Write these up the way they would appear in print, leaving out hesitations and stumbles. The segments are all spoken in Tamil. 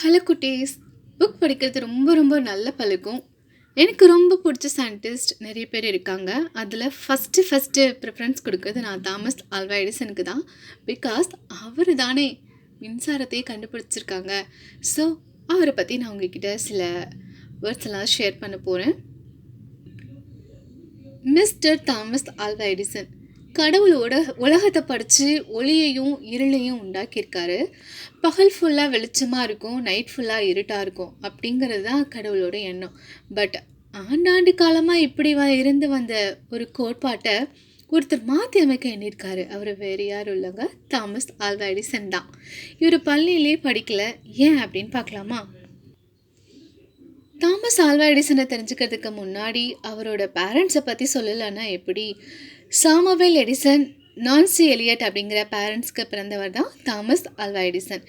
ஹலோ குட்டீஸ். புக் படிக்கிறது ரொம்ப ரொம்ப நல்ல பழக்கம். எனக்கு ரொம்ப பிடிச்ச சயின்டிஸ்ட் நிறைய பேர் இருக்காங்க. அதில் ஃபஸ்ட்டு ப்ரிஃபரன்ஸ் கொடுக்குறது நான் தாமஸ் ஆல்வா எடிசனுக்கு தான். பிகாஸ் அவர் தானே மின்சாரத்தையே கண்டுபிடிச்சிருக்காங்க. ஸோ அவரை பற்றி நான் உங்ககிட்ட சில வேர்ட்ஸ் எல்லாம் ஷேர் பண்ண போகிறேன். மிஸ்டர் தாமஸ் ஆல்வா எடிசன் கடவுளோட உலகத்தை படித்து ஒளியையும் இருளையும் உண்டாக்கியிருக்காரு. பகல் ஃபுல்லாக வெளிச்சமாக இருக்கும், நைட் ஃபுல்லாக இருட்டாக இருக்கும் அப்படிங்கிறது தான் கடவுளோட எண்ணம். பட் ஆண்டாண்டு காலமாக இப்படி இருந்து வந்த ஒரு கோட்பாட்டை ஒருத்தர் மாற்றி அமைக்க எண்ணியிருக்காரு. அவர் வேறு யாரும் இல்லைங்க, தாமஸ் ஆல்வா எடிசன் தான். இவர் பள்ளியிலே படிக்கலை. ஏன் அப்படின்னு பார்க்கலாமா? தாமஸ் ஆல்வா எடிசனை தெரிஞ்சுக்கிறதுக்கு முன்னாடி அவரோட பேரண்ட்ஸை பற்றி சொல்லலைன்னா எப்படி? சாமுவேல் எடிசன், நான்சி எலியட் அப்படிங்கிற பேரண்ட்ஸ்க்கு பிறந்தவர் தான் தாமஸ் ஆல்வா எடிசன்.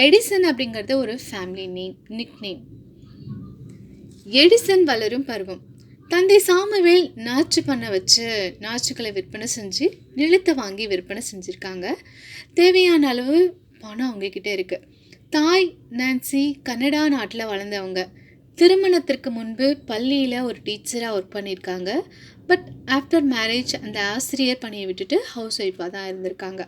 எடிசன் அப்படிங்கிறது ஒரு family name, nickname. Edison வளரும் பருவம். தந்தை சாமுவேல் நாச்சு பண்ண வச்சு நாச்சுக்களை விற்பனை செஞ்சு நிலத்தை வாங்கி விற்பனை செஞ்சுருக்காங்க. தேவையான அளவு பணம் அவங்கக்கிட்ட இருக்குது. தாய் நான்சி கனடா நாட்டில் வளர்ந்தவங்க. திருமணத்திற்கு முன்பு பள்ளியில் ஒரு டீச்சராக ஒர்க் பண்ணியிருக்காங்க. பட் ஆஃப்டர் மேரேஜ் அந்த ஆசிரியர் பணியை விட்டுட்டு ஹவுஸ் ஒய்ஃபாக தான் இருந்திருக்காங்க.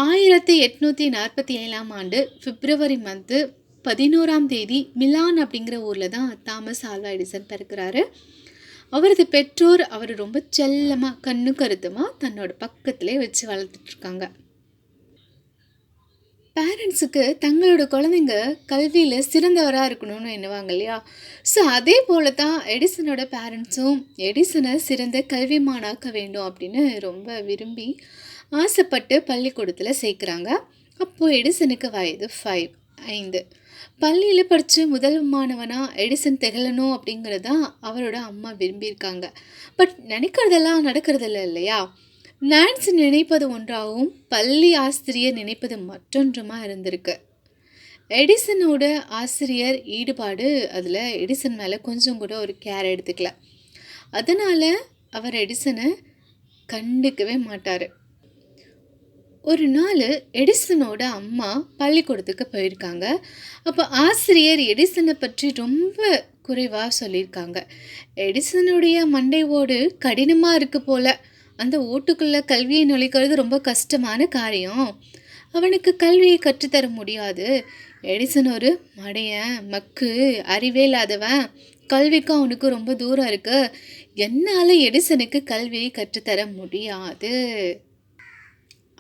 1847 ஆண்டு பிப்ரவரி மந்த்து 11 மிலான் அப்படிங்கிற ஊரில் தான் தாமஸ் ஆல்வா எடிசன் பிறக்கிறாரு. அவரது பெற்றோர் அவர் ரொம்ப செல்லமாக கண்ணு கருத்துமாக தன்னோட பக்கத்திலே வச்சு வளர்த்துட்ருக்காங்க. பேரண்ட்ஸுக்கு தங்களோட குழந்தைங்க கல்வியில் சிறந்தவராக இருக்கணும்னு எண்ணுவாங்க இல்லையா? ஸோ அதே போல தான் எடிசனோட பேரண்ட்ஸும் எடிசனை சிறந்த கல்விமானாக்க வேண்டும் அப்படின்னு ரொம்ப விரும்பி ஆசைப்பட்டு பள்ளிக்கூடத்தில் சேர்க்குறாங்க. அப்போது எடிசனுக்கு வயது 5. பள்ளியில் படித்து முதல் மாணவனாக எடிசன் திகழணும் அப்படிங்கிறது தான் அவரோட அம்மா விரும்பியிருக்காங்க. பட் நினைக்கிறதெல்லாம் நடக்கிறதில்ல இல்லையா? நான்சி நினைப்பது ஒன்றாகவும் பள்ளி ஆசிரியர் நினைப்பது மற்றொன்றுமா இருந்திருக்கு. எடிசனோட ஆசிரியர் ஈடுபாடு அதில் எடிசன் மேலே கொஞ்சம் கூட ஒரு கேர் எடுத்துக்கல. அதனால் அவர் எடிசனை கண்டுக்கவே மாட்டார். ஒரு நாள் எடிசனோட அம்மா பள்ளிக்கூடத்துக்கு போயிருக்காங்க. அப்போ ஆசிரியர் எடிசனை பற்றி ரொம்ப குறைவாக சொல்லியிருக்காங்க. எடிசனுடைய மண்டை ஓடு கடினமாக இருக்குது போல், அந்த ஓட்டுக்குள்ளே கல்வியை நுழைக்கிறது ரொம்ப கஷ்டமான காரியம், அவனுக்கு கல்வியை கற்றுத்தர முடியாது, எடிசன் ஒரு மடையன், மக்கு, அறிவே இல்லாதவன், கல்விக்கு அவனுக்கு ரொம்ப தூரம் இருக்கு, என்னால் எடிசனுக்கு கல்வியை கற்றுத்தர முடியாது,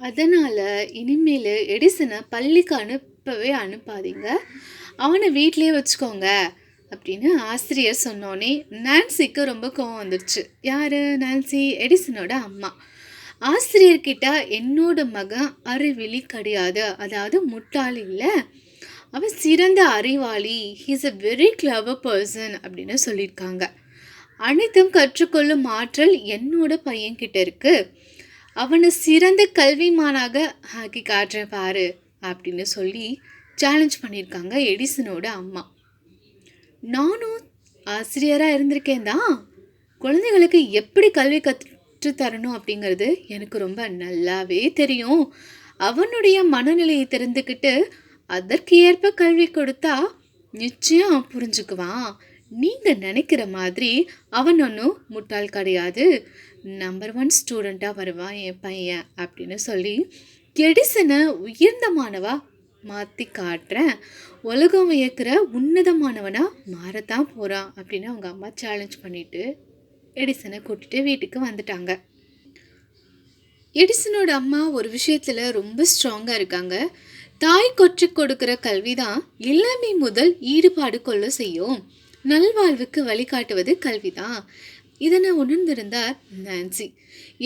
அதனால் இனிமேல் எடிசனை பள்ளிக்கு அனுப்பவே அனுப்பாதீங்க, அவனை வீட்டிலே வச்சுக்கோங்க அப்படின்னு ஆசிரியர் சொன்னோன்னே நான்சிக்கு ரொம்ப கோவம் வந்துடுச்சு. யார்? நான்சி, எடிசனோட அம்மா. ஆசிரியர்கிட்ட என்னோட மகன் அறிவிலி கிடையாது, அதாவது முட்டாள் இல்லை, அவன் சிறந்த அறிவாளி, he's a very clever person அப்படின்னு சொல்லியிருக்காங்க. அனைத்தும் கற்றுக்கொள்ளும் ஆற்றல் என்னோட பையன்கிட்ட இருக்கு, அவனை சிறந்த கல்விமானாக ஆக்கி காட்டுறேன் பாரு அப்படின்னு சொல்லி சேலஞ்ச் பண்ணியிருக்காங்க எடிசனோட அம்மா. நானும் ஆசிரியராக இருந்திருக்கேன் தான், குழந்தைகளுக்கு எப்படி கல்வி கற்றுத்தரணும் அப்படிங்கிறது எனக்கு ரொம்ப நல்லாவே தெரியும், அவனுடைய மனநிலையை தெரிந்துக்கிட்டு அதற்கு ஏற்ப கல்வி கொடுத்தா நிச்சயம் புரிஞ்சுக்குவான், நீங்கள் நினைக்கிற மாதிரி அவன் ஒன்றும் முட்டாள் கிடையாது, நம்பர் 1 ஸ்டூடெண்ட்டாக வருவான் என் பையன் அப்படின்னு சொல்லி எடிசனை உயர்ந்தமானவா மாற்றி காட்டுறேன், உலகம் வியக்கிற உன்னதமானவனாக மாறத்தான் போகிறான் அப்படின்னு அவங்க அம்மா சேலஞ்ச் பண்ணிவிட்டு எடிசனை கூட்டிகிட்டு வீட்டுக்கு வந்துட்டாங்க. எடிசனோட அம்மா ஒரு விஷயத்தில் ரொம்ப ஸ்ட்ராங்காக இருக்காங்க. தாய் கொற்றுக் கொடுக்குற கல்வி தான் இளமை முதல் ஈடுபாடு கொள்ள செய்யும், நல்வாழ்வுக்கு வழிகாட்டுவது கல்வி தான், இதனை உணர்ந்திருந்தார் நான்சி.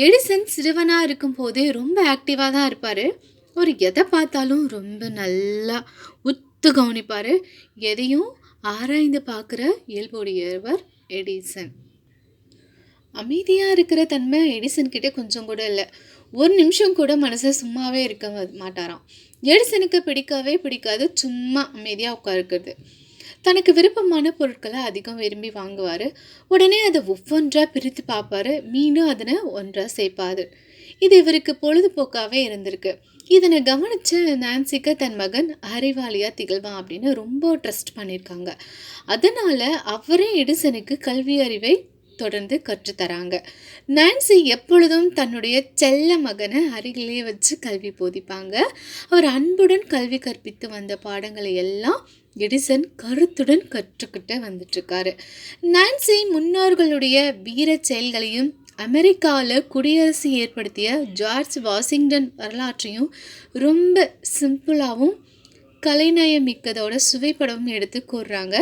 எடிசன் சிறுவனாக இருக்கும் போதே ரொம்ப ஆக்டிவாக தான் இருப்பார். ஒரு எதை பார்த்தாலும் ரொம்ப நல்லா உத்து கவனிப்பார், எதையும் ஆராய்ந்து பார்க்குற இயல்புடையவர் எடிசன். அமைதியாக இருக்கிற தன்மை எடிசன்கிட்ட கொஞ்சம் கூட இல்லை. ஒரு நிமிஷம் கூட மனசை சும்மாவே இருக்க மாட்டாராம். எடிசனுக்கு பிடிக்கவே பிடிக்காது சும்மா அமைதியாக உட்காருக்கிறது. தனக்கு விருப்பமான பொருட்களை அதிகம் விரும்பி வாங்குவார். உடனே அதை ஒவ்வொன்றாக பிரித்து பார்ப்பார், மீண்டும் அதனை ஒன்றாக சேர்ப்பார். இது இவருக்கு பொழுதுபோக்காவே இருந்திருக்கு. இதனை கவனிச்ச நான்சிக்கு தன் மகன் அறிவாளியா திகழ்வான் அப்படின்னு ரொம்ப ட்ரஸ்ட் பண்ணியிருக்காங்க. அதனால அவரே எடிசனுக்கு கல்வி அறிவை தொடர்ந்து கற்றுத்தராங்க. நான்சி எப்பொழுதும் தன்னுடைய செல்ல மகனை அருகிலே வச்சு கல்வி போதிப்பாங்க. அவர் அன்புடன் கல்வி கற்பித்து வந்த பாடங்களை எல்லாம் எடிசன் கருத்துடன் கற்றுக்கிட்டு வந்துட்டு இருக்காரு. நான்சி முன்னோர்களுடைய வீர செயல்களையும் அமெரிக்காவில் குடியரசு ஏற்படுத்திய ஜார்ஜ் வாஷிங்டன் வரலாற்றையும் ரொம்ப சிம்பிளாகவும் கலைநயமிக்கதோட சுவைப்படமும் எடுத்து கூறுறாங்க.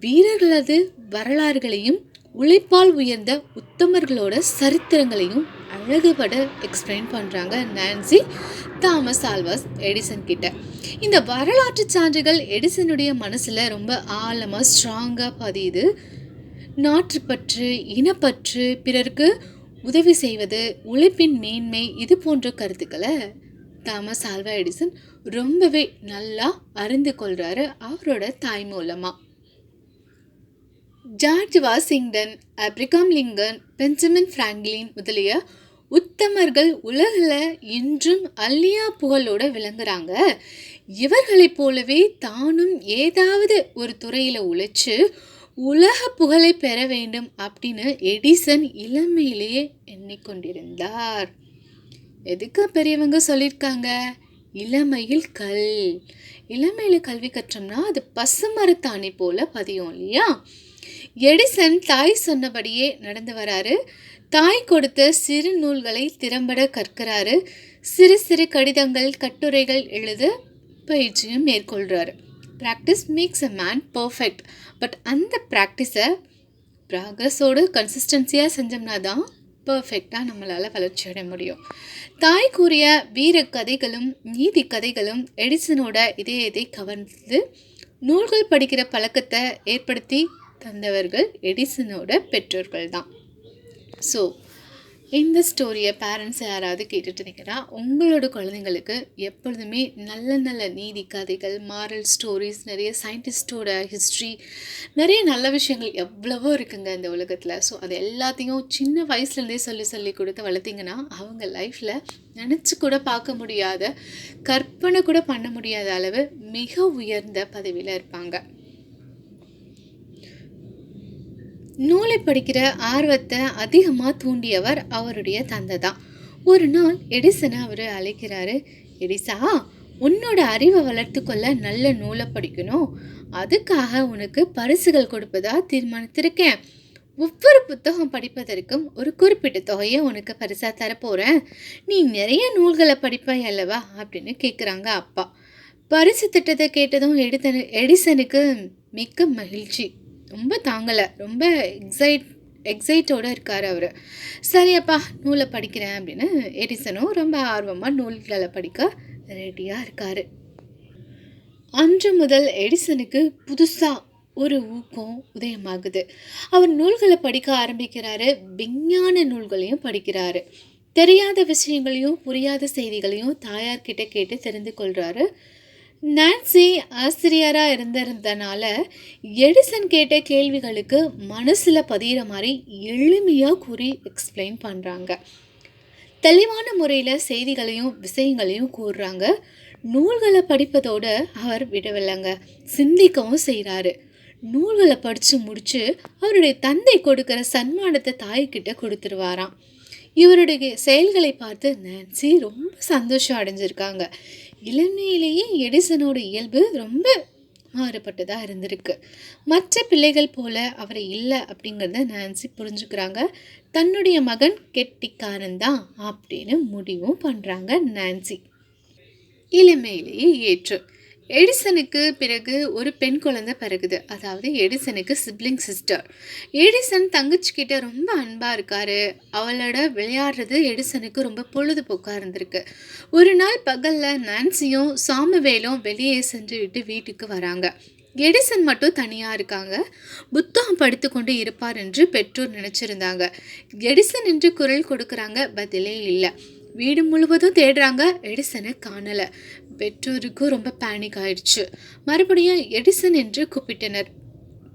வீரர்களது வரலாறுகளையும் உழைப்பால் உயர்ந்த உத்தமர்களோட சரித்திரங்களையும் அழகுபட எக்ஸ்பிளைன் பண்ணுறாங்க நான்சி தாமஸ் ஆல்வா எடிசன் கிட்ட. இந்த வரலாற்று சான்றுகள் எடிசனுடைய மனசில் ரொம்ப ஆழமாக ஸ்ட்ராங்காக பதியுது. நாட்டுப்பற்று, இனப்பற்று, பிறருக்கு உதவி செய்வது, உழைப்பின் மேன்மை, இது போன்ற கருத்துக்களை தாமஸ் ஆல்வா எடிசன் ரொம்பவே நல்லா அறிந்து கொள்கிறாரு அவரோட தாய் மூலமாக. George Washington, Abraham Lincoln, Benjamin Franklin முதலிய உத்தமர்கள் உலகில் இன்றும் அல்லியா புகழோட விளங்குறாங்க. இவர்களைப் போலவே தானும் ஏதாவது ஒரு துறையில் உழைச்சு உலக புகழை பெற வேண்டும் அப்படின்னு எடிசன் இளமையிலேயே எண்ணிக்கொண்டிருந்தார். எதுக்கு பெரியவங்க சொல்லியிருக்காங்க, இளமையில் இளமையில் கல்வி கற்றோம்னா அது பசுமரத்தாணி போல பதியும் இல்லையா. எடிசன் தாய் சொன்னபடியே நடந்து வராரு. தாய் கொடுத்த சிறு நூல்களை திறம்பட கற்கிறாரு. சிறு சிறு கடிதங்கள், கட்டுரைகள் எழுத பயிற்சியும் மேற்கொள்கிறாரு. Practice makes a man perfect. But அந்த ப்ராக்டிஸை ப்ராக்ரஸோடு கன்சிஸ்டன்சியாக செஞ்சோம்னா தான் பர்ஃபெக்டாக நம்மளால் வளர்ச்சி அடைய முடியும். தாய் கூறிய வீர கதைகளும் நீதி கதைகளும் எடிசனோட இதயத்தை கவர்ந்து நூல்கள் படிக்கிற பழக்கத்தை ஏற்படுத்தி தந்தவர்கள் எடிசனோட பெற்றோர்கள் தான். ஸோ இந்த ஸ்டோரியை பேரண்ட்ஸ் யாராவது கேட்டுட்டு இருந்தீங்கன்னா உங்களோட குழந்தைங்களுக்கு எப்பொழுதுமே நல்ல நல்ல நீதி கதைகள், மாரல் ஸ்டோரிஸ், நிறைய சயின்டிஸ்டோட ஹிஸ்ட்ரி, நிறைய நல்ல விஷயங்கள் எவ்வளவோ இருக்குங்க இந்த உலகத்தில். ஸோ அது எல்லாத்தையும் சின்ன வயசுலேருந்தே சொல்லி கொடுத்து வளர்த்திங்கன்னா அவங்க லைஃப்பில் நினச்சி கூட பார்க்க முடியாத, கற்பனை கூட பண்ண முடியாத அளவு மிக உயர்ந்த பதவியில் இருப்பாங்க. நூலை படிக்கிற ஆர்வத்தை அதிகமாக தூண்டியவர் அவருடைய தந்தை தான். ஒரு நாள் எடிசனை அவர் அழைக்கிறாரு. எடிசா, உன்னோட அறிவை வளர்த்து கொள்ள நல்ல நூலை படிக்கணும். அதுக்காக உனக்கு பரிசுகள் கொடுப்பதா தீர்மானித்திருக்கேன். ஒவ்வொரு புத்தகம் படிப்பதற்கும் ஒரு குறிப்பிட்ட தொகையை உனக்கு பரிசாக தரப்போகிறேன். நீ நிறைய நூல்களை படிப்பாய் அல்லவா அப்படின்னு கேட்குறாங்க அப்பா. பரிசு திட்டத்தை கேட்டதும் எடிசனுக்கு மிக்க மகிழ்ச்சி. ரொம்ப தாங்கலை, ரொம்ப எக்ஸைட்டோடு இருக்கார் அவர். சரியப்பா, நூலை படிக்கிறேன் அப்படின்னு எடிசனும் ரொம்ப ஆர்வமாக நூல்களை படிக்க ரெடியாக இருக்கார். அன்று முதல் எடிசனுக்கு புதுசாக ஒரு ஊக்கம் உதயமாகுது. அவர் நூல்களை படிக்க ஆரம்பிக்கிறாரு. விஞ்ஞான நூல்களையும் படிக்கிறாரு. தெரியாத விஷயங்களையும் புரியாத செய்திகளையும் தாயார்கிட்ட கேட்டு தெரிந்து கொள்கிறாரு. நான்சி ஆசிரியராக இருந்திருந்தனால எடிசன் கேட்ட கேள்விகளுக்கு மனசில் பதிகிற மாதிரி எளிமையாக கூறி எக்ஸ்பிளைன் பண்ணுறாங்க. தெளிவான முறையில் செய்திகளையும் விஷயங்களையும் கூறுறாங்க. நூல்களை படிப்பதோடு அவர் விடவில்லைங்க, சிந்திக்கவும் செய்கிறாரு. நூல்களை படித்து முடித்து அவருடைய தந்தை கொடுக்குற சன்மானத்தை தாய்கிட்ட கொடுத்துருவாராம். இவருடைய செயல்களை பார்த்து நான்சி ரொம்ப சந்தோஷம் அடைஞ்சிருக்காங்க. இளமையிலேயே எடிசனோட இயல்பு ரொம்ப மாறுபட்டதாக இருந்திருக்கு. மற்ற பிள்ளைகள் போல அவர் இல்லை அப்படிங்கிறத நான்சி புரிஞ்சுக்கிறாங்க. தன்னுடைய மகன் கெட்டிக்காரன் தான் அப்படின்னு முடிவும் பண்ணுறாங்க நான்சி. இளமையிலேயே ஏற்று எடிசனுக்கு பிறகு ஒரு பெண் குழந்தை பிறகுது. அதாவது எடிசனுக்கு சிப்ளிங் சிஸ்டர். எடிசன் தங்கச்சிக்கிட்ட ரொம்ப அன்பாக இருக்கார். அவளோட விளையாடுறது எடிசனுக்கு ரொம்ப பொழுதுபோக்காக இருந்திருக்கு. ஒரு நாள் பகலில் நான்சியும் சாமுவேலும் வெளியே சென்று விட்டு வீட்டுக்கு வராங்க. எடிசன் மட்டும் தனியாக இருக்காங்க. புத்தகம் படித்து கொண்டு இருப்பார் என்று பெற்றோர் நினச்சிருந்தாங்க. எடிசன் என்று குரல் கொடுக்குறாங்க, பதிலே இல்லை. வீடு முழுவதும் தேடுறாங்க, எடிசனை காணலை. பெற்றோருக்கும் ரொம்ப பேனிக் ஆயிடுச்சு. மறுபடியும் எடிசன் என்று கூப்பிட்டனர்.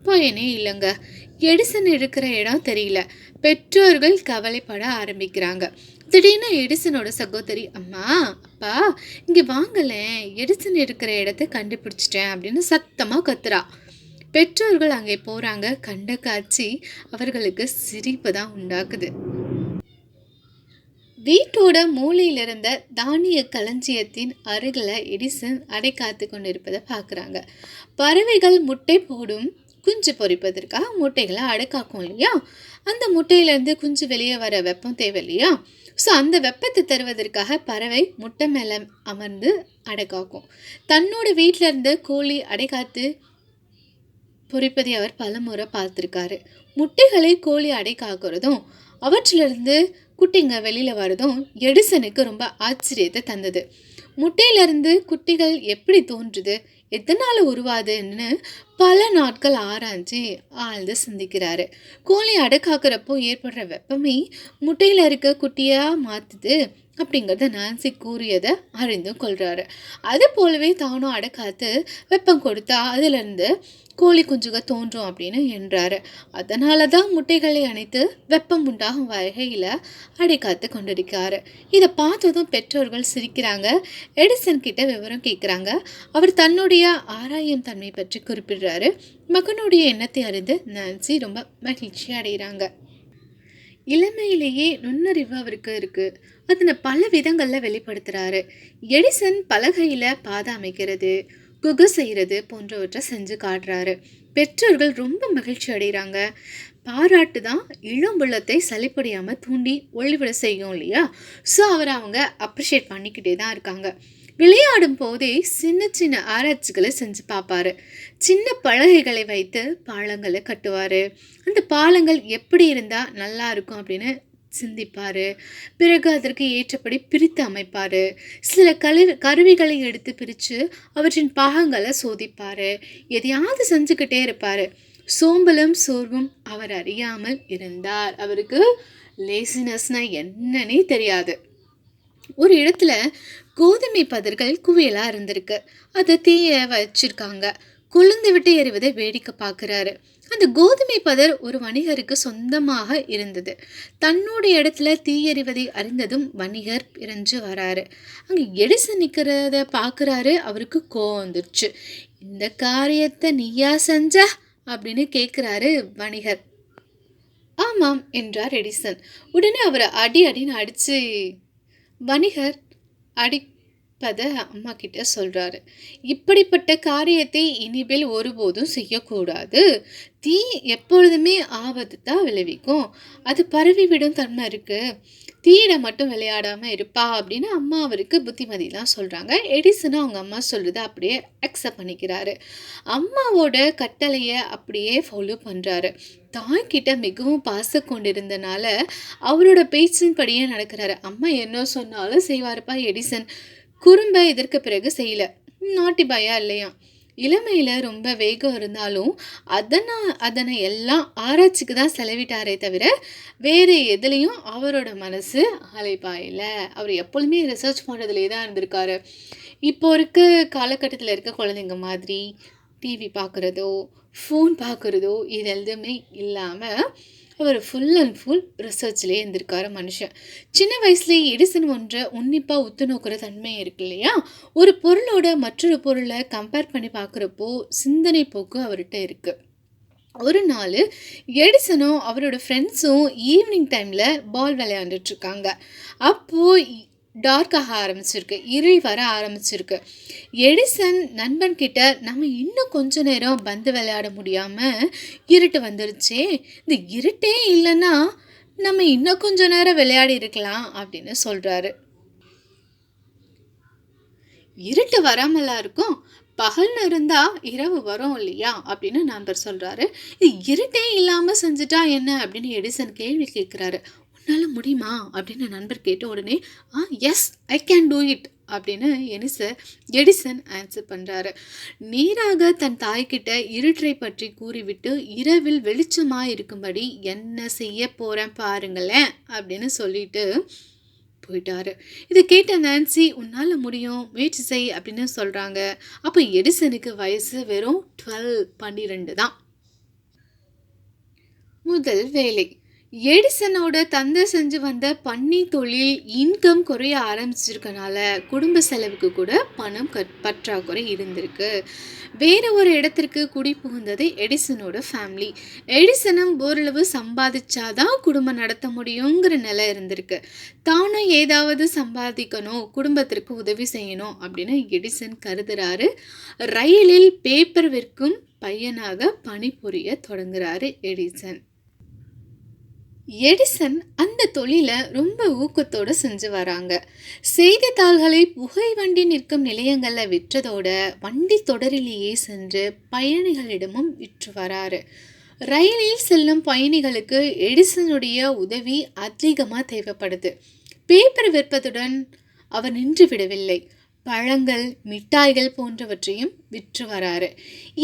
பயனே இல்லைங்க. எடிசன் இருக்கிற இடம் தெரியல. பெற்றோர்கள் கவலைப்பட ஆரம்பிக்கிறாங்க. திடீர்னு எடிசனோட சகோதரி, அம்மா அப்பா இங்க வாங்கலேன், எடிசன் இருக்கிற இடத்த கண்டுபிடிச்சிட்டேன் அப்படின்னு சத்தமா கத்துறா. பெற்றோர்கள் அங்கே போறாங்க. கண்ட காட்சி அவர்களுக்கு சிரிப்பு தான் உண்டாக்குது. வீட்டோட மூலையில இருந்த தானிய களஞ்சியத்தின் அருகில் எடிசன் அடை காத்து கொண்டிருப்பதை பார்க்குறாங்க. பறவைகள் முட்டை போடும் குஞ்சு பொரிப்பதற்காக முட்டைகளை அடைக்காக்கும் இல்லையா? அந்த முட்டையிலேருந்து குஞ்சு வெளியே வர வெப்பம் தேவை இல்லையா? ஸோ அந்த வெப்பத்தை தருவதற்காக பறவை முட்டை மேலே அமர்ந்து அடைக்காக்கும். தன்னோட வீட்டில இருந்து கோழி அடைக்காத்து பொரிப்பதை அவர் பலமுறை பார்த்துருக்காரு. முட்டைகளை கோழி அடை காக்கிறதும் அவற்றிலிருந்து குட்டிங்க வெளியில் வரதும் எடிசனுக்கு ரொம்ப ஆச்சரியத்தை தந்தது. முட்டையிலிருந்து குட்டிகள் எப்படி தோன்றுது, எதனால் உருவாதுன்னு பல நாட்கள் ஆராய்ச்சி ஆழ்ந்து சிந்திக்கிறாரு. கோழி அடை காக்கிறப்போ ஏற்படுற வெப்பமே முட்டையில் இருக்க குட்டியாக மாற்றுது அப்படிங்கிறத நான்சி கூறியதை அறிந்து கொள்கிறாரு. அது போலவே தானும் அடை காத்து வெப்பம் கொடுத்தா அதிலிருந்து கோழி குஞ்சுக தோன்றும் அப்படின்னு என்றாரு. அதனால தான் முட்டைகளை அணைத்து வெப்பம் உண்டாகும் வகையில் அடை காத்து கொண்டிருக்காரு. இதை பார்த்ததும் பெற்றோர்கள் சிரிக்கிறாங்க. எடிசன் கிட்ட விவரம் கேட்குறாங்க. அவர் தன்னுடைய ஆராயும் தன்மை பற்றி குறிப்பிடுறாரு. மகனுடைய எண்ணத்தை அறிந்து நான்சி ரொம்ப மகிழ்ச்சி அடைகிறாங்க. இளமையிலேயே நுண்ணறிவு அவருக்கு இருக்கு. அதனை பல விதங்களில் வெளிப்படுத்துறாரு. எடிசன் பலகையில் பாதை அமைக்கிறது, குகை செய்கிறது போன்றவற்றை செஞ்சு காட்டுறாரு. பெற்றோர்கள் ரொம்ப மகிழ்ச்சி அடைகிறாங்க. பாராட்டு தான் இளம்புள்ளத்தை சளிப்படியாமல் தூண்டி ஒளிவிட செய்யும் இல்லையா? ஸோ அவரை அவங்க அப்ரிஷியேட் பண்ணிக்கிட்டே தான் இருக்காங்க. விளையாடும் போதே சின்ன சின்ன ஆராய்ச்சிகளை செஞ்சு பார்ப்பாரு. சின்ன பலகைகளை வைத்து பாலங்களை கட்டுவார். அந்த பாலங்கள் எப்படி இருந்தால் நல்லா இருக்கும் அப்படின்னு சிந்திப்பார். பிறகு அதற்கு ஏற்றபடி பிரித்து அமைப்பார். சில கருவிகளை எடுத்து பிரித்து அவற்றின் பாகங்களை சோதிப்பார். எதையாவது செஞ்சுக்கிட்டே இருப்பார். சோம்பலும் சோர்வும் அவர் அறியாமல் இருந்தார். அவருக்கு லேசினஸ்னா என்னன்னே தெரியாது. ஒரு இடத்துல கோதுமை பதர்கள் குவியலா இருந்திருக்கு. அதை தீய வச்சிருக்காங்க. குளிர்ந்து விட்டு எறிவதை வேடிக்கை பார்க்குறாரு. அந்த கோதுமை பதர் ஒரு வணிகருக்கு சொந்தமாக இருந்தது. தன்னோட இடத்துல தீயறிவதை அறிந்ததும் வணிகர் பிரிஞ்சு வராரு. அங்கே எடிசன் நிற்கிறத பார்க்குறாரு. அவருக்கு கோவம் வந்துருச்சு. இந்த காரியத்தை நீயா செஞ்ச அப்படின்னு கேட்குறாரு வணிகர். ஆமாம் என்றார் எடிசன். உடனே அவரை அடின்னு அடித்து வணிகர் அடிப்பதை அம்மா கிட்ட சொல்கிறாரு. இப்படிப்பட்ட காரியத்தை இனிமேல் ஒருபோதும் செய்யக்கூடாது. தீ எப்பொழுதுமே ஆபத்து தான் விளைவிக்கும். அது பரவி விடும் தன்மை இருக்குது. தீயிட மட்டும் விளையாடாமல் இருப்பா அப்படின்னு அம்மா அவருக்கு புத்திமதிலாம் சொல்கிறாங்க. எடிசனும் அவங்க அம்மா சொல்கிறத அப்படியே அக்செப்ட் பண்ணிக்கிறாரு. அம்மாவோட கட்டளையை அப்படியே ஃபாலோ பண்ணுறாரு. தாய்கிட்ட மிகவும் பாசம் கொண்டிருந்தனால அவரோட பேச்சின்படியே நடக்கிறாரு. அம்மா என்ன சொன்னாலும் செய்வாருப்பா எடிசன். குறும்பை இதற்கு பிறகு செய்யல. நாட்டி பாயா இல்லையா? இளமையில் ரொம்ப வேகம் இருந்தாலும் அதனை எல்லாம் ஆராய்ச்சிக்கு தான் செலவிட்டாரே தவிர வேறு எதுலேயும் அவரோட மனசு அலைப்பாயில. அவர் எப்பொழுதுமே ரிசர்ச் பண்ணுறதுலே தான் இருந்திருக்காரு. இப்போ இருக்க காலகட்டத்தில் இருக்க குழந்தைங்க மாதிரி டிவி பார்க்குறதோ ஃபோன் பார்க்குறதோ இது எதுவுமே இல்லாமல் அவர் ஃபுல் அண்ட் ஃபுல் ரிசர்ச்லேயே இருந்திருக்காரு மனுஷன். சின்ன வயசுலேயே எடிசன் ஒன்றை உன்னிப்பாக உத்து நோக்கிற தன்மை இருக்கு இல்லையா? ஒரு பொருளோட மற்றொரு பொருளை கம்பேர் பண்ணி பார்க்குறப்போ சிந்தனை போக்கு அவர்கிட்ட இருக்குது. ஒரு நாள் எடிசனும் அவரோட ஃப்ரெண்ட்ஸும் ஈவினிங் டைமில் பால் விளையாண்டுட்ருக்காங்க. அப்போது டார்க்காக ஆரம்பிச்சிருக்கு, இருள் வர ஆரம்பிச்சிருக்கு. எடிசன் நண்பன்கிட்ட நம்ம இன்னும் கொஞ்ச நேரம் பந்து விளையாட முடியாமல் இருட்டு வந்துருச்சே, இந்த இருட்டே இல்லைன்னா நம்ம இன்னும் கொஞ்ச நேரம் விளையாடி இருக்கலாம் அப்படின்னு சொல்கிறாரு. இருட்டு வராமலாம் இருக்கும், பகல்னு இருந்தால் இரவு வரும் இல்லையா அப்படின்னு நண்பர் சொல்கிறாரு. இது இருட்டே இல்லாமல் செஞ்சுட்டா என்ன அப்படின்னு எடிசன் கேள்வி கேட்குறாரு. உன்னால் முடியுமா அப்படின்னு நண்பர் கேட்ட உடனே yes I can do it அப்படின்னு எடிசன் ஆன்சர் பண்ணுறாரு. நேராக தன் தாய்கிட்ட இருட்டை பற்றி கூறிவிட்டு இரவில் வெளிச்சமாக இருக்கும்படி என்ன செய்ய போகிறேன் பாருங்களேன் அப்படின்னு சொல்லிட்டு போயிட்டாரு. இதை கேட்ட நான்சி உன்னால் முடியும், முயற்சி செய் அப்படின்னு சொல்கிறாங்க. அப்போ எடிசனுக்கு வயசு வெறும் 12 தான். முதல் வேலை. எடிசனோட தந்தை செஞ்சு வந்த பண்ணை தொழில் இன்கம் குறைய ஆரம்பிச்சிருக்கனால குடும்ப செலவுக்கு கூட பணம் பற்றாக்குறை இருந்திருக்கு. வேற ஒரு இடத்திற்கு குடி புகுந்தது எடிசனோட ஃபேமிலி. எடிசனும் ஓரளவு சம்பாதிச்சாதான் குடும்பம் நடத்த முடியுங்கிற நிலை இருந்திருக்கு. தானும் ஏதாவது சம்பாதிக்கணும், குடும்பத்திற்கு உதவி செய்யணும் அப்படின்னு எடிசன் கருதுறாரு. ரயிலில் பேப்பர் விற்கும் பையனாக பணிபுரிய தொடங்குறாரு எடிசன். எடிசன் அந்த தொழிலை ரொம்ப ஊக்கத்தோட செஞ்சு வராங்க. செய்தித்தாள்களை புகை வண்டி நிற்கும் நிலையங்கள்ல விற்றதோட வண்டி தொடரிலேயே சென்று பயணிகளிடமும் விற்று வராரு. ரயிலில் செல்லும் பயணிகளுக்கு எடிசனுடைய உதவி அதிகமாக தேவைப்படுது. பேப்பர் விற்பதுடன் அவர் நின்று விடவில்லை. பழங்கள், மிட்டாய்கள் போன்றவற்றையும் விற்று வராரு.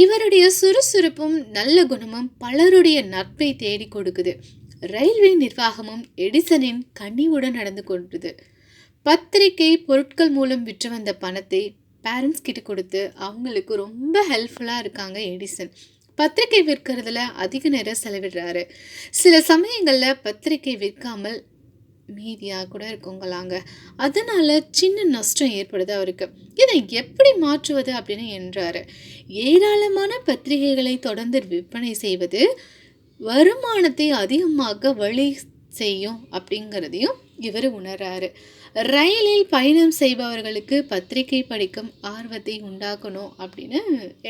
இவருடைய சுறுசுறுப்பும் நல்ல குணமும் பலருடைய நட்பை தேடி கொடுக்குது. ரயில்வே நிர்வாகமும் எடிசனின் கனிவுடன் நடந்து கொண்டது. பத்திரிகை பொருட்கள் மூலம் விற்று வந்த பணத்தை பேரண்ட்ஸ் கிட்ட கொடுத்து அவங்களுக்கு ரொம்ப ஹெல்ப்ஃபுல்லாக இருக்காங்க எடிசன். பத்திரிகை விற்கிறதுல அதிக நேரம் செலவிடுறாரு. சில சமயங்களில் பத்திரிகை விற்காமல் மீதியாக கூட இருக்குங்களாங்க. அதனால சின்ன நஷ்டம் ஏற்படுது அவருக்கு. இதை எப்படி மாற்றுவது அப்படின்னு என்றாரு. ஏராளமான பத்திரிகைகளை தொடர்ந்து விற்பனை செய்வது வருமானத்தை அதிகமாக வழி செய்யும் அப்படிங்கிறதையும் இவர் உணர்றாரு. ரயிலில் பயணம் செய்பவர்களுக்கு பத்திரிகை படிக்கும் ஆர்வத்தை உண்டாக்கணும் அப்படின்னு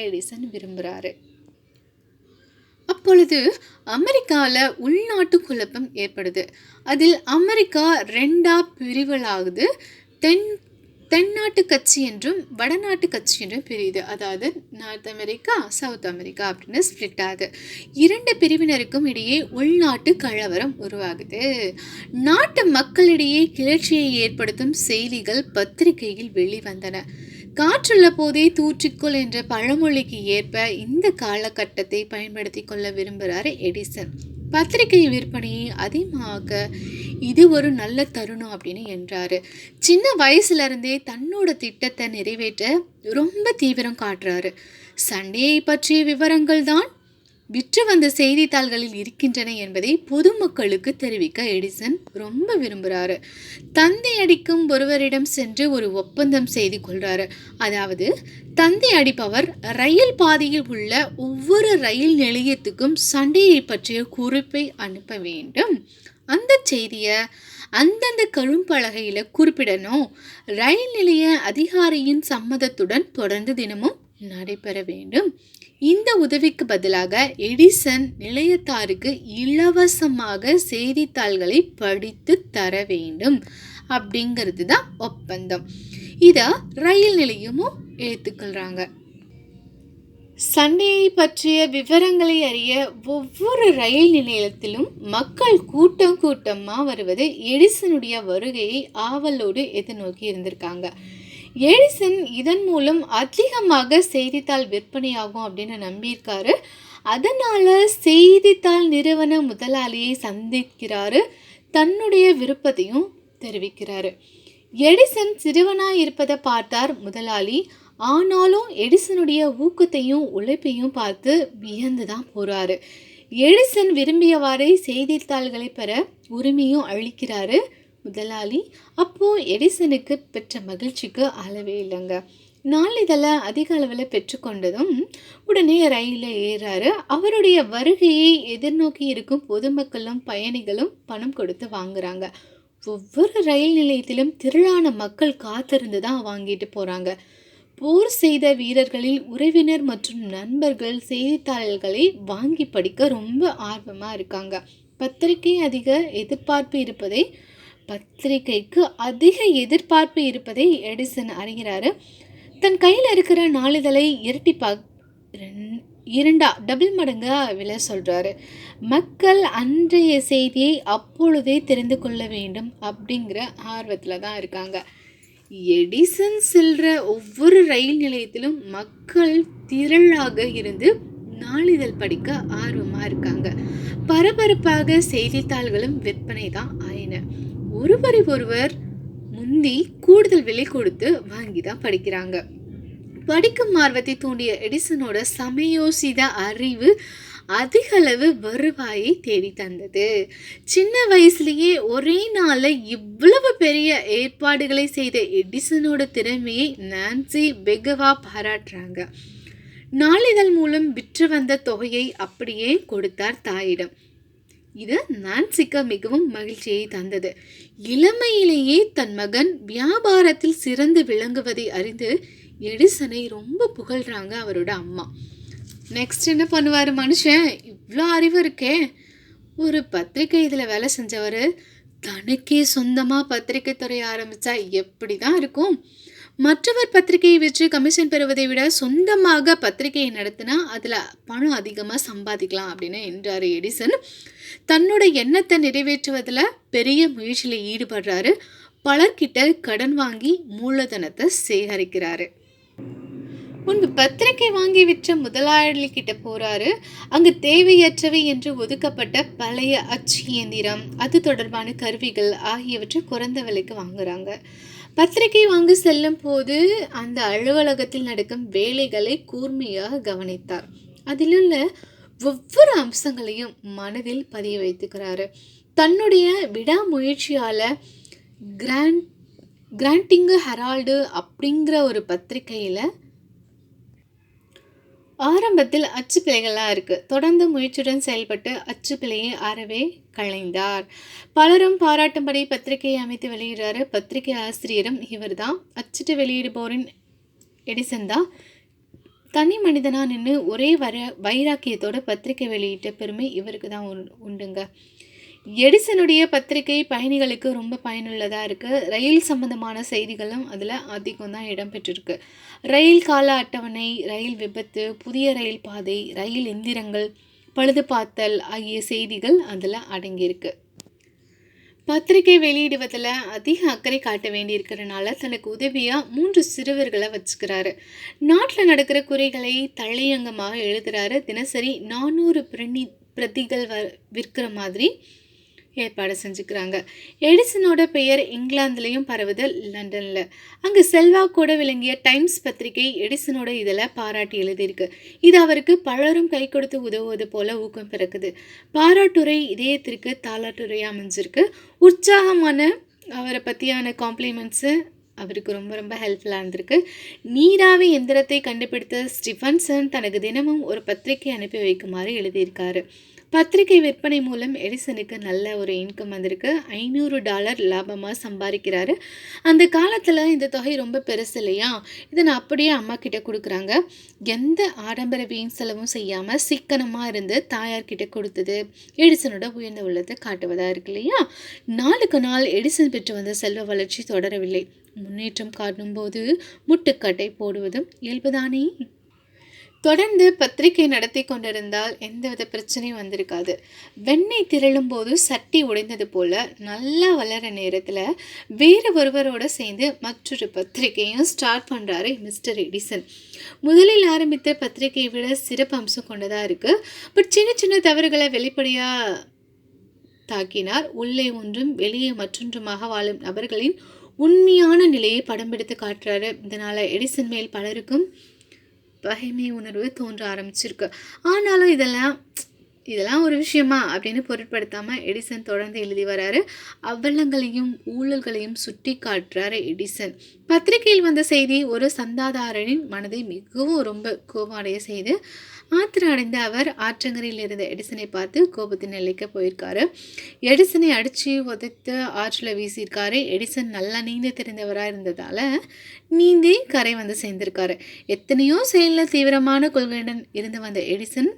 எடிசன் விரும்புகிறாரு. அப்பொழுது அமெரிக்காவில் உள்நாட்டு குழப்பம் ஏற்படுது. அதில் அமெரிக்கா 2ஆ பிரிவுகளாகுது. தென்னாட்டு கட்சி என்றும் வடநாட்டு கட்சி என்றும் பிரியுது. அதாவது நார்த் அமெரிக்கா, சவுத் அமெரிக்கா அப்படின்னு ஸ்பிளிட் ஆகுது. 2 பிரிவினருக்கும் இடையே உள்நாட்டு கலவரம் உருவாகுது. நாட்டு மக்களிடையே கிளர்ச்சியை ஏற்படுத்தும் செய்திகள் பத்திரிகையில் வெளிவந்தன. காற்றுள்ள போதே தூற்றிக்கொள் என்ற பழமொழிக்கு ஏற்ப இந்த காலகட்டத்தை பயன்படுத்தி கொள்ள விரும்புகிறாரு எடிசன். பத்திரிகை விற்பனையை அதிகமாக இது ஒரு நல்ல தருணம் அப்படின்னு என்றாரு. சின்ன வயசுல இருந்தே தன்னோட திட்டத்தை நிறைவேற்ற ரொம்ப தீவிரம் காட்டுறாரு. சண்டையை பற்றிய விவரங்கள் தான் விற்று வந்த செய்தித்தாள்களில் இருக்கின்றன என்பதை பொதுமக்களுக்கு தெரிவிக்க எடிசன் ரொம்ப விரும்புகிறாரு. தந்தை அடிக்கும் ஒருவரிடம் சென்று ஒரு ஒப்பந்தம் செய்து கொள்கிறாரு. அதாவது தந்தை அடிப்பவர் ரயில் பாதையில் உள்ள ஒவ்வொரு ரயில் நிலையத்துக்கும் சண்டையை பற்றிய குறிப்பை அனுப்ப வேண்டும். அந்த செய்தியை அந்தந்த கரும்பலகையில் குறிப்பிடணும். ரயில் நிலைய அதிகாரியின் சம்மதத்துடன் தொடர்ந்து தினமும் நடைபெற வேண்டும். இந்த உதவிக்கு பதிலாக எடிசன் நிலையத்தாருக்கு இலவசமாக செய்தித்தாள்களை படித்து தர வேண்டும் அப்படிங்கிறது தான் ஒப்பந்தம். இதை ரயில் நிலையமும் ஏற்றுக்கொள்கிறாங்க. சண்டையை பற்றிய விவரங்களை அறிய ஒவ்வொரு ரயில் நிலையத்திலும் மக்கள் கூட்டம் கூட்டமாக வருவது எடிசனுடைய வருகையை ஆவலோடு எதிர்நோக்கி இருந்திருக்காங்க. எடிசன் இதன் மூலம் அதிகமாக செய்தித்தாள் விற்பனையாகும் அப்படின்னு நம்பியிருக்காரு. அதனால் செய்தித்தாள் நிறுவன முதலாளியை சந்திக்கிறாரு. தன்னுடைய விருப்பத்தையும் தெரிவிக்கிறாரு. எடிசன் சிறுவனாக இருப்பதை பார்த்தார் முதலாளி. ஆனாலும் எடிசனுடைய ஊக்கத்தையும் உழைப்பையும் பார்த்து வியந்து தான் போகிறாரு. எடிசன் விரும்பியவாறே செய்தித்தாள்களை பெற உரிமையும் அளிக்கிறாரு முதலாளி. அப்போது எடிசனுக்கு பெற்ற மகிழ்ச்சிக்கு அளவே இல்லைங்க. நாளிதழை அதிக அளவில் பெற்றுக்கொண்டதும் உடனே ரயிலில் ஏறாரு. அவருடைய வருகையை எதிர்நோக்கி இருக்கும் பொதுமக்களும் பயணிகளும் பணம் கொடுத்து வாங்குறாங்க. ஒவ்வொரு ரயில் நிலையத்திலும் திரளான மக்கள் காத்திருந்து தான் வாங்கிட்டு போகிறாங்க. போர் செய்த வீரர்களில் உறவினர் மற்றும் நண்பர்கள் செய்தித்தாள்களை வாங்கி படிக்க ரொம்ப ஆர்வமாக இருக்காங்க. பத்திரிகைக்கு அதிக எதிர்பார்ப்பு இருப்பதை எடிசன் அறிகிறாரு. தன் கையில் இருக்கிற நாளிதழை டபுள் மடங்காக விலை சொல்கிறாரு. மக்கள் அன்றைய செய்தியை அப்பொழுதே தெரிந்து கொள்ள வேண்டும் அப்படிங்கிற ஆர்வத்தில் தான் இருக்காங்க. எடிசன் செல்கிற ஒவ்வொரு ரயில் நிலையத்திலும் மக்கள் திரளாக இருந்து நாளிதழ் படிக்க ஆர்வமாக இருக்காங்க. பரபரப்பாக செய்தித்தாள்களும் விற்பனை தான் ஆயின. ஒருவர் முந்தி கூடுதல் விலை கொடுத்து வாங்கி தான் படிக்கிறாங்க. படிக்கும் ஆர்வத்தை தூண்டிய எடிசனோட சமயோசித அறிவு அதிக அளவு வருவாயை தேடி தந்தது. சின்ன வயசுலயே ஒரே நாள்ல இவ்வளவு பெரிய ஏற்பாடுகளை செய்த எடிசனோட திறமையை நான்சி வெகுவா பாராட்டுறாங்க. நாளிதழ் மூலம் விற்று வந்த தொகையை அப்படியே கொடுத்தார் தாயிடம். இது நான்சிக்கு மிகவும் மகிழ்ச்சியை தந்தது. இளமையிலேயே தன் மகன் வியாபாரத்தில் சிறந்து விளங்குவதை அறிந்து எடிசனை ரொம்ப புகழ்றாங்க அவரோட அம்மா. நெக்ஸ்ட் என்ன பண்ணுவார் மனுஷன்? இவ்வளோ அறிவு இருக்கே. ஒரு பத்திரிக்கை இதில் வேலை செஞ்சவர் தனக்கே சொந்தமாக பத்திரிக்கை துறை ஆரம்பித்தா எப்படி தான் இருக்கும்? மற்றவர் பத்திரிகையை வச்சு கமிஷன் பெறுவதை விட சொந்தமாக பத்திரிகையை நடத்தினா அதில் பணம் அதிகமாக சம்பாதிக்கலாம் அப்படின்னு என்றார் எடிசன். தன்னோட எண்ணத்தை நிறைவேற்றுவதில் பெரிய முயற்சியில் ஈடுபடுறாரு. பலர்கிட்ட கடன் வாங்கி மூலதனத்தை சேகரிக்கிறாரு. முன்பு பத்திரிகை வாங்கி விற்ற முதலாளி கிட்ட போறாரு. அங்கு தேவையற்றவை என்று ஒதுக்கப்பட்ட பழைய அச்சு இயந்திரம், அது தொடர்பான கருவிகள் ஆகியவற்றை குறைந்த விலைக்கு வாங்குறாங்க. பத்திரிகை வாங்க செல்லும் போது அந்த அலுவலகத்தில் நடக்கும் வேலைகளை கூர்மையாக கவனித்தார். அதிலுள்ள ஒவ்வொரு அம்சங்களையும் மனதில் பதிய வைத்துக்கிறாரு. தன்னுடைய விடாமுயற்சியால கிராண்டிங் ஹெரால்டு அப்படிங்கிற ஒரு பத்திரிகையில ஆரம்பத்தில் அச்சு பிழைகள்லாம் இருக்குது. தொடர்ந்து முயற்சியுடன் செயல்பட்டு அச்சு பிழையை அறவே களைந்தார். பலரும் பாராட்டும்படி பத்திரிகையை அமைத்து வெளியிடுறாரு. பத்திரிகை ஆசிரியரும் இவர் தான். அச்சிட்டு வெளியிடுபவரின் எடிசன் தான். தனி மனிதனாக நின்று ஒரே வைராக்கியத்தோட பத்திரிகை வெளியிட்ட பெருமை இவருக்கு தான் உண்டுங்க. எடிசனுடைய பத்திரிகை பயணிகளுக்கு ரொம்ப பயனுள்ளதாக இருக்குது. ரயில் சம்பந்தமான செய்திகளும் அதில் அதிகம் தான் இடம்பெற்றிருக்கு. ரயில் கால அட்டவணை, ரயில் விபத்து, புதிய ரயில் பாதை, ரயில் எந்திரங்கள், பழுது பார்த்தல் ஆகிய செய்திகள் அதில் அடங்கியிருக்கு. பத்திரிகை வெளியிடுவதில் அதிக அக்கறை காட்ட வேண்டியிருக்கிறனால தனக்கு உதவியாக 3 சிறுவர்களை வச்சுக்கிறாரு. நாட்டில் நடக்கிற குறைகளை தலையங்கமாக எழுதுகிறாரு. தினசரி 400 பிரதிகள் விற்கிற மாதிரி ஏற்பாடு செஞ்சுக்கிறாங்க. எடிசனோட பெயர் இங்கிலாந்துலேயும் பரவுது, லண்டனில். அங்கே செல்வாக்கோட விளங்கிய டைம்ஸ் பத்திரிகை எடிசனோட இதில் பாராட்டி எழுதியிருக்கு. இது அவருக்கு பலரும் கை கொடுத்து உதவுவது போல ஊக்கம் பிறக்குது. பாராட்டுரை இதயத்திற்கு தாளாட்டுரையாக அமைஞ்சிருக்கு. உற்சாகமான அவரை பற்றியான காம்ப்ளிமெண்ட்ஸு அவருக்கு ரொம்ப ரொம்ப ஹெல்ப்ஃபுல்லாக இருந்திருக்கு. நீராவி எந்திரத்தை கண்டுபிடித்த ஸ்டீஃபன்சன் தனக்கு தினமும் ஒரு பத்திரிகை அனுப்பி வைக்குமாறு எழுதியிருக்காரு. பத்திரிகை விற்பனை மூலம் எடிசனுக்கு நல்ல ஒரு இன்கம் வந்திருக்கு. $500 லாபமாக சம்பாதிக்கிறாரு. அந்த காலத்தில் இந்த தொகை ரொம்ப பெருசு இல்லையா? இதை நான் அப்படியே அம்மா கிட்ட கொடுக்குறாங்க. எந்த ஆடம்பர வீண் செலவும் செய்யாமல் சிக்கனமாக இருந்து தாயார்கிட்ட கொடுத்தது எடிசனோட உயர்ந்த உள்ளத்தை காட்டுவதாக இருக்கு இல்லையா? நாளுக்கு நாள் எடிசன் பெற்று வந்த செல்வ வளர்ச்சி தொடரவில்லை. முன்னேற்றம் காட்டும்போது முட்டுக்கட்டை போடுவதும் இயல்புதானே. தொடர்ந்து பத்திரிகை நடத்தி கொண்டிருந்தால் எந்தவித பிரச்சனையும் வந்திருக்காது. வெண்ணெய் திரளும் போது சட்டி உடைந்தது போல நல்லா வளர நேரத்தில் வேறு ஒருவரோட சேர்ந்து மற்றொரு பத்திரிகையும் ஸ்டார்ட் பண்ணுறாரு மிஸ்டர் எடிசன். முதலில் ஆரம்பித்த பத்திரிகையை விட சிறப்பு அம்சம் கொண்டதாக இருக்குது. பட் சின்ன சின்ன தவறுகளை வெளிப்படையாக தாக்கினார். உள்ளே ஒன்றும் வெளியே மற்றொன்றுமாக வாழும் நபர்களின் உண்மையான நிலையை படம் பிடித்து காட்டுறாரு. இதனால் எடிசன் மேல் பலருக்கும் பகைமை உணர்வு தோன்ற ஆரம்பிச்சிருக்கு. ஆனாலும் இதெல்லாம் ஒரு விஷயமா அப்படின்னு பொருட்படுத்தாமல் எடிசன் தொடர்ந்து எழுதி வராரு. அவலங்களையும் ஊழல்களையும் சுட்டி காட்டுறாரு எடிசன். பத்திரிகையில் வந்த செய்தி ஒரு சந்தாதாரனின் மனதை மிகவும் ரொம்ப கோபமடைய செய்து ஆத்திரம் அடைந்த அவர் ஆற்றங்கரையில் இருந்த எடிசனை பார்த்து கோபத்தின் எல்லைக்கு போயிருக்காரு. எடிசனை அடித்து உதைத்து ஆற்றில் வீசியிருக்காரு. எடிசன் நல்லா நீந்த தெரிந்தவராக இருந்ததால் நீந்தி கரை வந்து சேர்ந்திருக்காரு. எத்தனையோ செயலில் தீவிரமான கொள்கையுடன் இருந்து வந்த எடிசன்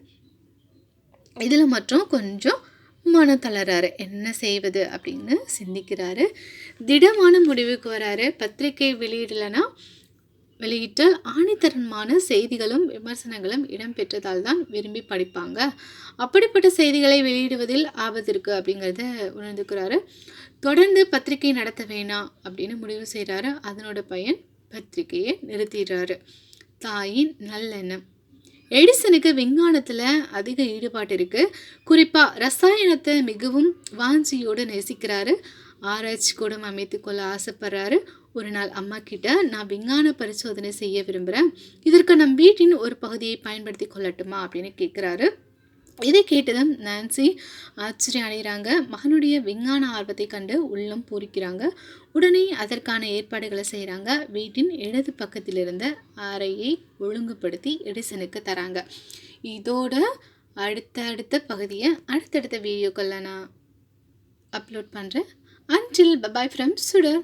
இதில் மட்டும் கொஞ்சம் மனம் தளராரு. என்ன செய்வது அப்படின்னு சிந்திக்கிறாரு. திடமான முடிவுக்கு வராரு. பத்திரிகை வெளியிட்டால் ஆணித்தரமான செய்திகளும் விமர்சனங்களும் இடம்பெற்றதால் தான் விரும்பி படிப்பாங்க. அப்படிப்பட்ட செய்திகளை வெளியிடுவதில் ஆபத்து இருக்குது அப்படிங்கிறத உணர்ந்துக்கிறாரு. தொடர்ந்து பத்திரிகை நடத்த வேணாம் அப்படின்னு முடிவு செய்கிறாரு. அதனோட பையன் பத்திரிகையை நிறுத்திடுறாரு. தாயின் நல்லெண்ணம். எடிசனுக்கு விஞ்ஞானத்தில் அதிக ஈடுபாடு இருக்குது. குறிப்பாக ரசாயனத்தை மிகவும் வாஞ்சியோடு நேசிக்கிறாரு. ஆராய்ச்சி கூடம் அமைத்து கொள்ள ஆசைப்படுறாரு. ஒரு நாள் அம்மா கிட்ட நான் விஞ்ஞான பரிசோதனை செய்ய விரும்புகிறேன், இதற்கு நம் வீட்டின் ஒரு பகுதியை பயன்படுத்தி கொள்ளட்டுமா அப்படின்னு கேட்குறாரு. இதை கேட்டதும் நான்சி ஆச்சரியம் அடைகிறாங்க. மகனுடைய விஞ்ஞான ஆர்வத்தை கண்டு உள்ளம் பூரிக்கிறாங்க. உடனே அதற்கான ஏற்பாடுகளை செய்கிறாங்க. வீட்டின் இடது பக்கத்தில் இருந்த அறையை ஒழுங்குபடுத்தி எடிசனுக்கு தராங்க. இதோட அடுத்த பகுதியை அடுத்தடுத்த வீடியோக்களில் நான் அப்லோட் பண்ணுறேன். அன்டில் பபாய் ஃப்ரம் சுடர்.